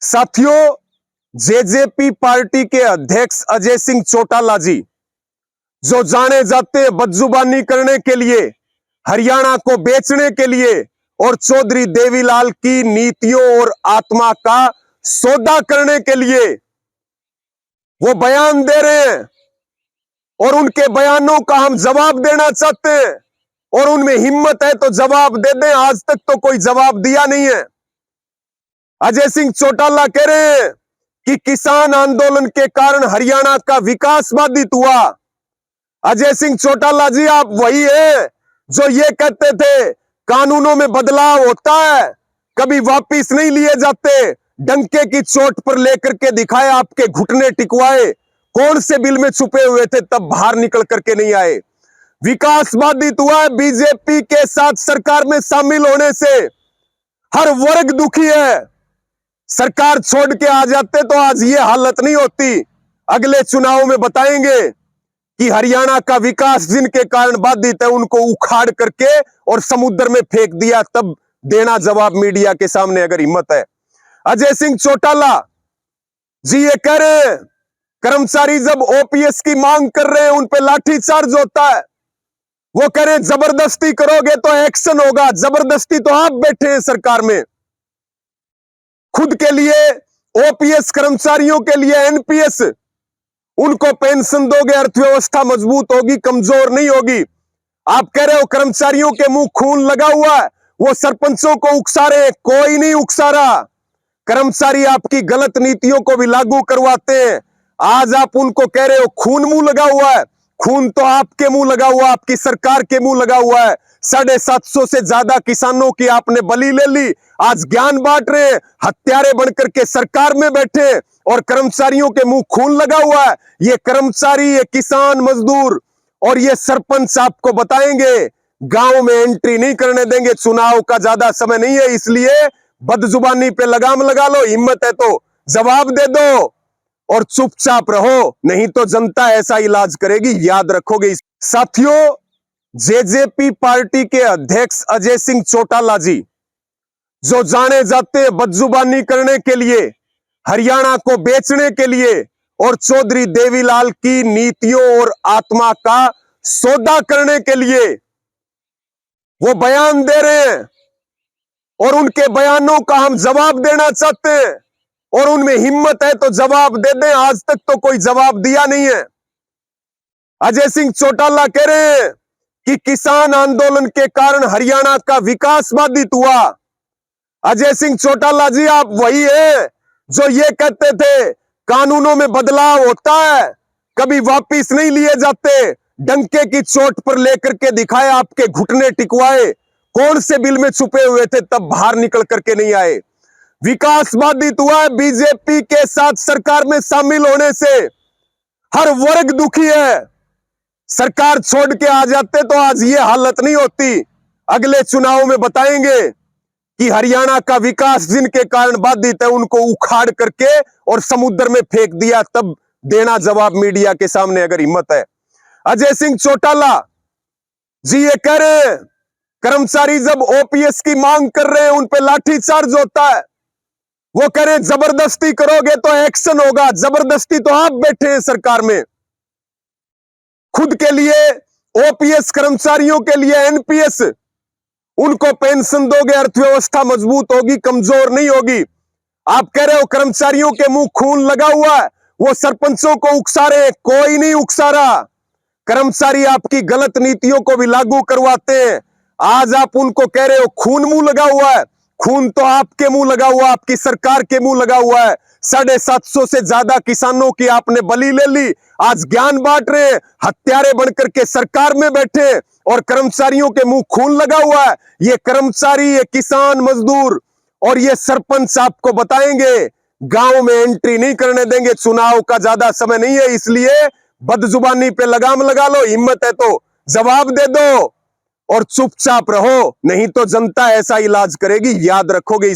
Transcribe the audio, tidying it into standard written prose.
साथियों, JJP party के अध्यक्ष अजय सिंह चौटाला जी, जो जाने जाते हैं बदजुबानी करने के लिए, हरियाणा को बेचने के लिए और चौधरी देवीलाल की नीतियों और आत्मा का सौदा करने के लिए वो बयान दे रहे हैं और उनके बयानों का हम जवाब देना चाहते हैं और उनमें हिम्मत है तो जवाब दे दें। आज तक तो कोई जवाब दिया नहीं है। अजय सिंह चौटाला कह रहे हैं कि किसान आंदोलन के कारण हरियाणा का विकास बाधित हुआ। अजय सिंह चौटाला जी, आप वही हैं जो ये कहते थे कानूनों में बदलाव होता है, कभी वापिस नहीं लिए जाते, डंके की चोट पर लेकर के दिखाए, आपके घुटने टिकवाए, कौन से बिल में छुपे हुए थे तब बाहर निकल करके नहीं आए। विकास बाधित हुआ है। बीजेपी के साथ सरकार में शामिल होने से हर वर्ग दुखी है। सरकार छोड़ के आ जाते तो आज ये हालत नहीं होती। अगले चुनाव में बताएंगे कि हरियाणा का विकास जिनके कारण बाधित है उनको उखाड़ करके और समुद्र में फेंक दिया, तब देना जवाब मीडिया के सामने अगर हिम्मत है। अजय सिंह चौटाला जी ये कह रहे हैं कर्मचारी जब ओपीएस की मांग कर रहे हैं उन पे लाठीचार्ज होता है। वो कह रहे हैं जबरदस्ती करोगे तो एक्शन होगा। जबरदस्ती तो आप बैठे हैं सरकार में, खुद के लिए ओपीएस, कर्मचारियों के लिए एनपीएस, उनको पेंशन दोगे, अर्थव्यवस्था मजबूत होगी, कमजोर नहीं होगी। आप कह रहे हो कर्मचारियों के मुंह खून लगा हुआ है, वो सरपंचों को उकसा रहे, कोई नहीं उकसा रहा। कर्मचारी आपकी गलत नीतियों को भी लागू करवाते हैं। आज आप उनको कह रहे हो खून मुंह लगा हुआ है। खून तो आपके मुंह लगा हुआ, आपकी सरकार के मुंह लगा हुआ है। 750 से ज्यादा किसानों की आपने बलि ले ली, आज ज्ञान बांट रहे, हत्यारे बनकर के सरकार में बैठे और कर्मचारियों के मुंह खून लगा हुआ है। ये कर्मचारी, ये किसान, मजदूर और ये सरपंच आपको बताएंगे, गांव में एंट्री नहीं करने देंगे। चुनाव का ज्यादा समय नहीं है, इसलिए बदजुबानी पे लगाम लगा लो। हिम्मत है तो जवाब दे दो और चुपचाप रहो, नहीं तो जनता ऐसा इलाज करेगी, याद रखोगे। साथियों, जेजेपी पार्टी के अध्यक्ष अजय सिंह चौटाला जी, जो जाने जाते हैं बदजुबानी करने के लिए, हरियाणा को बेचने के लिए और चौधरी देवीलाल की नीतियों और आत्मा का सौदा करने के लिए वो बयान दे रहे हैं और उनके बयानों का हम जवाब देना चाहते हैं और उनमें हिम्मत है तो जवाब दे दें। आज तक तो कोई जवाब दिया नहीं है। अजय सिंह चौटाला कह रहे हैं कि किसान आंदोलन के कारण हरियाणा का विकास बाधित हुआ। अजय सिंह चौटाला जी, आप वही हैं जो ये कहते थे कानूनों में बदलाव होता है, कभी वापिस नहीं लिए जाते, डंके की चोट पर लेकर के दिखाए, आपके घुटने टिकवाए, कौन से बिल में छुपे हुए थे तब बाहर निकल करके नहीं आए। विकास बाधित हुआ है। बीजेपी के साथ सरकार में शामिल होने से हर वर्ग दुखी है। सरकार छोड़ के आ जाते तो आज ये हालत नहीं होती। अगले चुनाव में बताएंगे कि हरियाणा का विकास जिनके कारण बाधित है उनको उखाड़ करके और समुद्र में फेंक दिया, तब देना जवाब मीडिया के सामने अगर हिम्मत है। अजय सिंह चौटाला जी ये कह रहे हैं कर्मचारी जब ओपीएस की मांग कर रहे हैं उन पे लाठीचार्ज होता है। वो कह रहे हैं जबरदस्ती करोगे तो एक्शन होगा। जबरदस्ती तो आप बैठे हैं सरकार में, खुद के लिए ओपीएस, कर्मचारियों के लिए एनपीएस, उनको पेंशन दोगे, अर्थव्यवस्था मजबूत होगी, कमजोर नहीं होगी। आप कह रहे हो कर्मचारियों के मुंह खून लगा हुआ है, वो सरपंचों को उकसा रहे, कोई नहीं उकसा रहा। कर्मचारी आपकी गलत नीतियों को भी लागू करवाते हैं। आज आप उनको कह रहे हो खून मुंह लगा हुआ है। खून तो आपके मुंह लगा हुआ, आपकी सरकार के मुंह लगा हुआ है। 750 से ज्यादा किसानों की आपने बलि ले ली, आज ज्ञान बांट रहे, हत्यारे बनकर के सरकार में बैठे और कर्मचारियों के मुंह खून लगा हुआ है। ये कर्मचारी, ये किसान, मजदूर और ये सरपंच आपको बताएंगे, गांव में एंट्री नहीं करने देंगे। चुनाव का ज्यादा समय नहीं है, इसलिए बदजुबानी पे लगाम लगा लो। हिम्मत है तो जवाब दे दो और चुपचाप रहो, नहीं तो जनता ऐसा इलाज करेगी, याद रखोगे।